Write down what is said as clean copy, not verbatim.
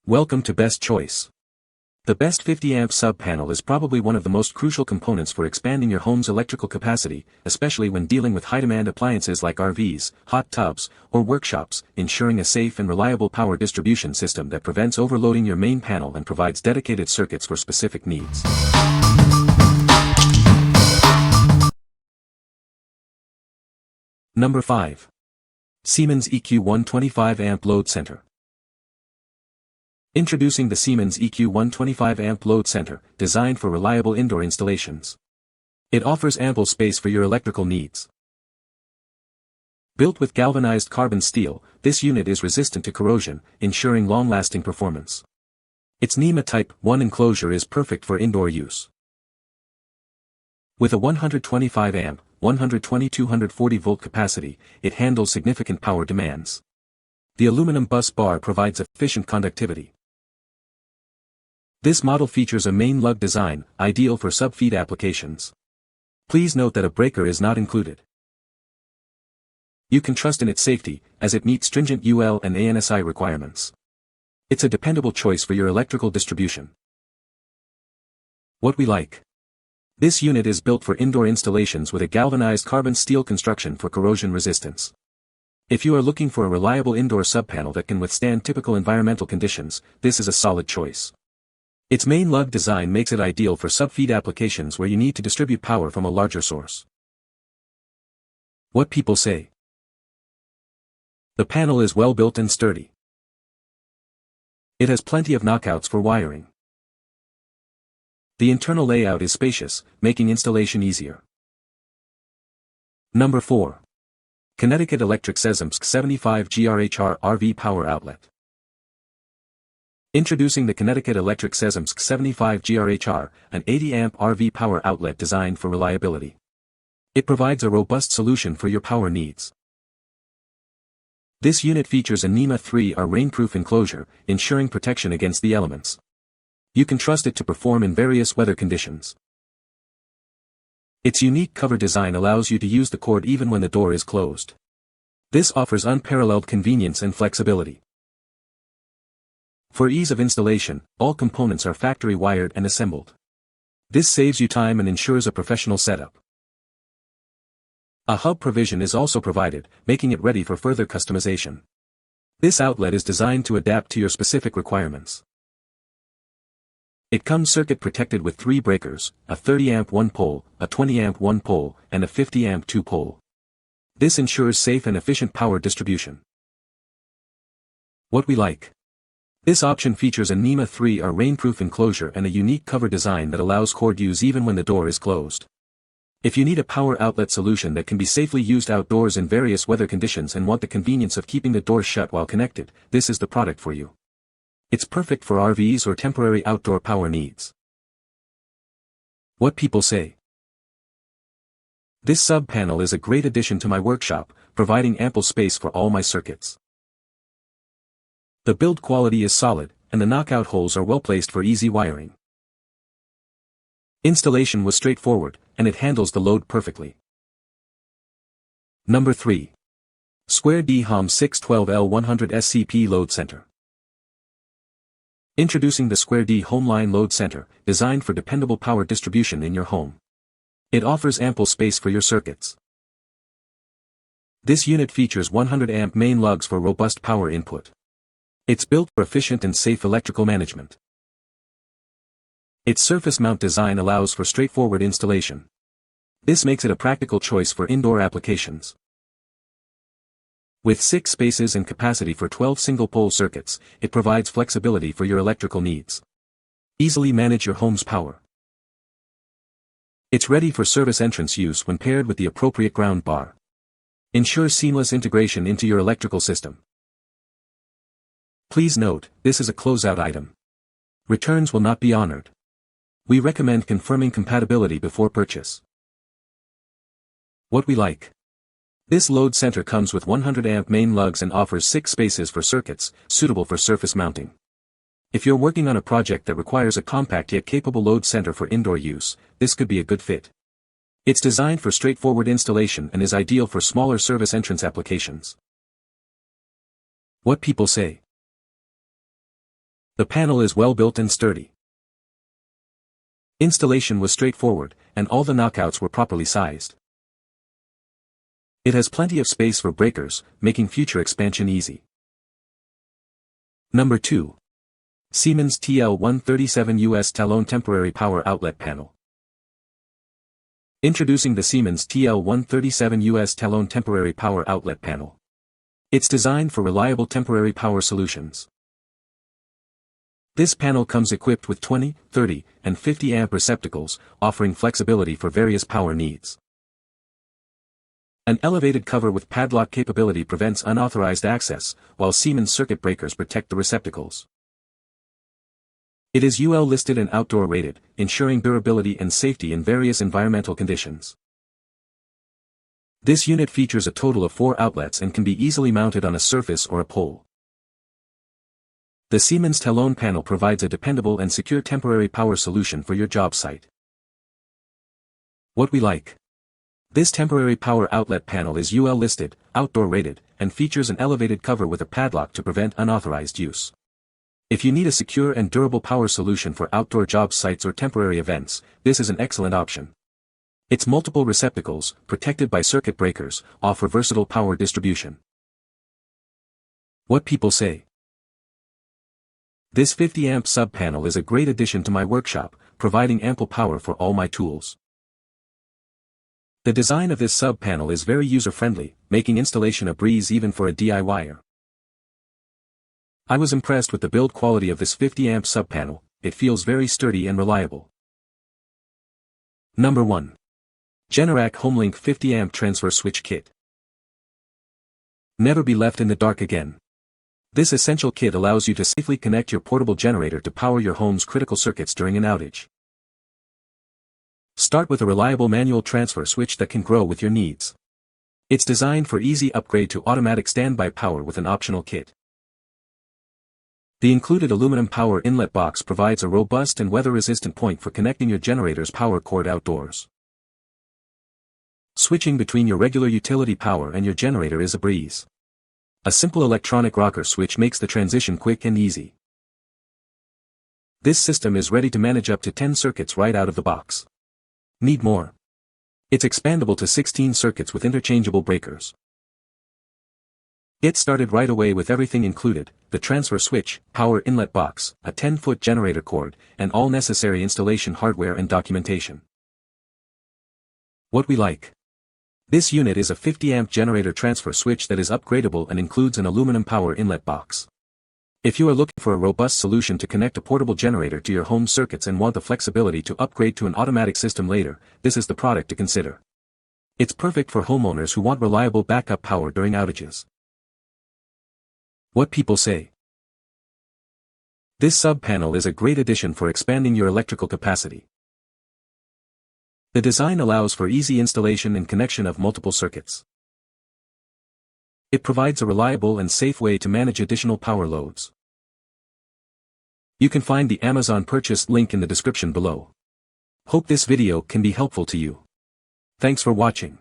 Welcome to Best Choice. The Best 50 amp sub-panel is probably one of the most crucial components for expanding your home's electrical capacity, especially when dealing with high-demand appliances like RVs, hot tubs, or workshops, ensuring a safe and reliable power distribution system that prevents overloading your main panel and provides dedicated circuits for specific needs. Number 5. Siemens EQ 125 amp load center. Introducing the Siemens EQ 125 amp load center, designed for reliable indoor installations. It offers ample space for your electrical needs. Built with galvanized carbon steel, this unit is resistant to corrosion, ensuring long-lasting performance. Its NEMA Type 1 enclosure is perfect for indoor use. With a 125 amp, 120-240 volt capacity, it handles significant power demands. The aluminum bus bar provides efficient conductivity. This model features a main lug design, ideal for sub-feed applications. Please note that a breaker is not included. You can trust in its safety, as it meets stringent UL and ANSI requirements. It's a dependable choice for your electrical distribution. What we like. This unit is built for indoor installations with a galvanized carbon steel construction for corrosion resistance. If you are looking for a reliable indoor sub-panel that can withstand typical environmental conditions, this is a solid choice. Its main lug design makes it ideal for sub-feed applications where you need to distribute power from a larger source. What people say. The panel is well built and sturdy. It has plenty of knockouts for wiring. The internal layout is spacious, making installation easier. Number 4. Connecticut Electric Sezemsk 75 GRHR RV Power Outlet. Introducing the Connecticut Electric Sezemsk 75 GRHR, an 80 amp RV power outlet designed for reliability. It provides a robust solution for your power needs. This unit features a NEMA 3R rainproof enclosure, ensuring protection against the elements. You can trust it to perform in various weather conditions. Its unique cover design allows you to use the cord even when the door is closed. This offers unparalleled convenience and flexibility. For ease of installation, all components are factory wired and assembled. This saves you time and ensures a professional setup. A hub provision is also provided, making it ready for further customization. This outlet is designed to adapt to your specific requirements. It comes circuit protected with 3 breakers, a 30 amp 1-pole, a 20 amp 1-pole, and a 50 amp 2-pole. This ensures safe and efficient power distribution. What we like. This option features a NEMA 3R rainproof enclosure and a unique cover design that allows cord use even when the door is closed. If you need a power outlet solution that can be safely used outdoors in various weather conditions and want the convenience of keeping the door shut while connected, this is the product for you. It's perfect for RVs or temporary outdoor power needs. What people say. This sub-panel is a great addition to my workshop, providing ample space for all my circuits. The build quality is solid, and the knockout holes are well placed for easy wiring. Installation was straightforward, and it handles the load perfectly. Number 3. Square D HOM 612L100 SCP Load Center. Introducing the Square D HomeLine Load Center, designed for dependable power distribution in your home. It offers ample space for your circuits. This unit features 100 amp main lugs for robust power input. It's built for efficient and safe electrical management. Its surface mount design allows for straightforward installation. This makes it a practical choice for indoor applications. With 6 spaces and capacity for 12 single-pole circuits, it provides flexibility for your electrical needs. Easily manage your home's power. It's ready for service entrance use when paired with the appropriate ground bar. Ensures seamless integration into your electrical system. Please note, this is a closeout item. Returns will not be honored. We recommend confirming compatibility before purchase. What we like. This load center comes with 100 amp main lugs and offers 6 spaces for circuits, suitable for surface mounting. If you're working on a project that requires a compact yet capable load center for indoor use, this could be a good fit. It's designed for straightforward installation and is ideal for smaller service entrance applications. What people say. The panel is well built and sturdy. Installation was straightforward, and all the knockouts were properly sized. It has plenty of space for breakers, making future expansion easy. Number 2. Siemens TL137 US Talon Temporary Power Outlet Panel. Introducing the Siemens TL137 US Talon Temporary Power Outlet Panel. It's designed for reliable temporary power solutions. This panel comes equipped with 20, 30, and 50 amp receptacles, offering flexibility for various power needs. An elevated cover with padlock capability prevents unauthorized access, while Siemens circuit breakers protect the receptacles. It is UL listed and outdoor rated, ensuring durability and safety in various environmental conditions. This unit features a total of 4 outlets and can be easily mounted on a surface or a pole. The Siemens Talon panel provides a dependable and secure temporary power solution for your job site. What we like. This temporary power outlet panel is UL listed, outdoor rated, and features an elevated cover with a padlock to prevent unauthorized use. If you need a secure and durable power solution for outdoor job sites or temporary events, this is an excellent option. Its multiple receptacles, protected by circuit breakers, offer versatile power distribution. What people say. This 50 amp sub-panel is a great addition to my workshop, providing ample power for all my tools. The design of this sub-panel is very user-friendly, making installation a breeze even for a DIYer. I was impressed with the build quality of this 50 amp sub-panel. It feels very sturdy and reliable. Number 1. Generac HomeLink 50 amp transfer switch kit. Never be left in the dark again. This essential kit allows you to safely connect your portable generator to power your home's critical circuits during an outage. Start with a reliable manual transfer switch that can grow with your needs. It's designed for easy upgrade to automatic standby power with an optional kit. The included aluminum power inlet box provides a robust and weather-resistant point for connecting your generator's power cord outdoors. Switching between your regular utility power and your generator is a breeze. A simple electronic rocker switch makes the transition quick and easy. This system is ready to manage up to 10 circuits right out of the box. Need more? It's expandable to 16 circuits with interchangeable breakers. Get started right away with everything included: the transfer switch, power inlet box, a 10-foot generator cord, and all necessary installation hardware and documentation. What we like. This unit is a 50 amp generator transfer switch that is upgradable and includes an aluminum power inlet box. If you are looking for a robust solution to connect a portable generator to your home circuits and want the flexibility to upgrade to an automatic system later, this is the product to consider. It's perfect for homeowners who want reliable backup power during outages. What people say. This sub-panel is a great addition for expanding your electrical capacity. The design allows for easy installation and connection of multiple circuits. It provides a reliable and safe way to manage additional power loads. You can find the Amazon purchase link in the description below. Hope this video can be helpful to you. Thanks for watching.